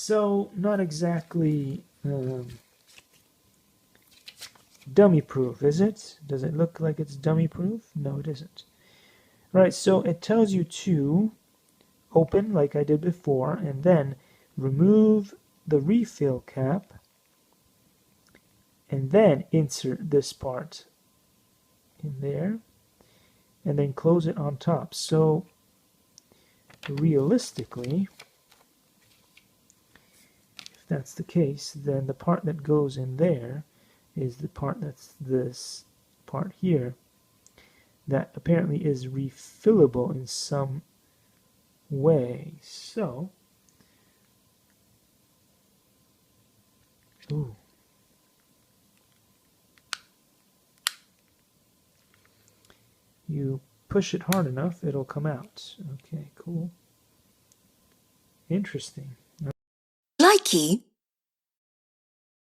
So, not exactly dummy proof, is it? Does it look like it's dummy proof? No, it isn't. Right, so it tells you to open like I did before, and then remove the refill cap, and then insert this part in there, and then close it on top. So realistically, if that's the case, then the part that goes in there is the part that's this part here that apparently is refillable in some way. So, ooh. You push it hard enough, it'll come out. Okay, cool. Interesting. Likey.